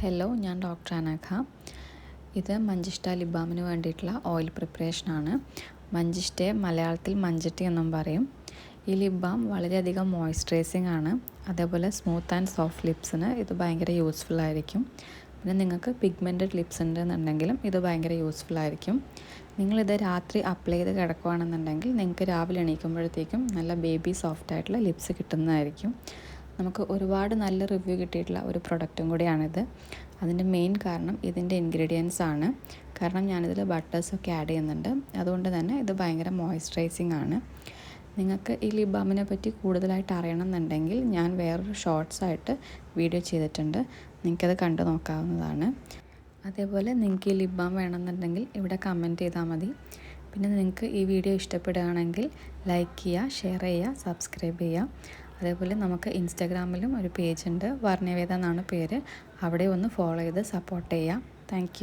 Hello, ഞാൻ doctor Anagha. ഇത് മഞ്ചിഷ്ട lip ബാമിന് വേണ്ടിയിട്ടുള്ള ഓയിൽ പ്രിപ്പറേഷനാണ്. മഞ്ചിഷ്ടയെ മലയാളത്തിൽ മഞ്ചട്ടി എന്നും പറയും. ഈ ലിപ് ബാം വളരെയധികം മോയ്സ്ചറൈസിങ് ആണ്. അതേപോലെ സ്മൂത്ത് ആൻഡ് സോഫ്റ്റ് ലിപ്സിന് ഇത് ഭയങ്കര യൂസ്ഫുൾ ആയിരിക്കും. പിന്നെ നിങ്ങൾക്ക് പിഗ്മെൻറ്റഡ് ലിപ്സ് ഉണ്ടെന്നുണ്ടെങ്കിലും ഇത് ഭയങ്കര യൂസ്ഫുൾ ആയിരിക്കും. നിങ്ങളിത് രാത്രി അപ്ലൈ ചെയ്ത് കിടക്കുകയാണെന്നുണ്ടെങ്കിൽ നിങ്ങൾക്ക് രാവിലെ എണീക്കുമ്പോഴത്തേക്കും നല്ല ബേബി സോഫ്റ്റ് ആയിട്ടുള്ള ലിപ്സ് കിട്ടുന്നതായിരിക്കും. നമുക്ക് ഒരുപാട് നല്ല റിവ്യൂ കിട്ടിയിട്ടുള്ള ഒരു പ്രൊഡക്റ്റും കൂടിയാണിത്. അതിൻ്റെ മെയിൻ കാരണം ഇതിൻ്റെ ഇൻഗ്രീഡിയൻസ് ആണ്. കാരണം ഞാനിതിൽ ബട്ടേഴ്സൊക്കെ ആഡ് ചെയ്യുന്നുണ്ട്. അതുകൊണ്ട് തന്നെ ഇത് ഭയങ്കര മോയ്സ്ചറൈസിങ് ആണ്. നിങ്ങൾക്ക് ഈ ലിപ് ബാമിനെ പറ്റി കൂടുതലായിട്ട് അറിയണമെന്നുണ്ടെങ്കിൽ ഞാൻ വേറൊരു ഷോർട്സായിട്ട് വീഡിയോ ചെയ്തിട്ടുണ്ട്. നിങ്ങൾക്കത് കണ്ടു നോക്കാവുന്നതാണ്. അതേപോലെ നിങ്ങൾക്ക് ഈ ലിപ് ബാം വേണമെന്നുണ്ടെങ്കിൽ ഇവിടെ കമൻറ്റ് ചെയ്താൽ മതി. പിന്നെ നിങ്ങൾക്ക് ഈ വീഡിയോ ഇഷ്ടപ്പെടുകയാണെങ്കിൽ ലൈക്ക് ചെയ്യുക, ഷെയർ ചെയ്യുക, സബ്സ്ക്രൈബ് ചെയ്യുക. അതേപോലെ നമുക്ക് ഇൻസ്റ്റാഗ്രാമിലും ഒരു പേജുണ്ട്, വർണ്ണവേദ എന്നാണ് പേര്. അവിടെ ഒന്ന് ഫോളോ ചെയ്ത് സപ്പോർട്ട് ചെയ്യുക. താങ്ക്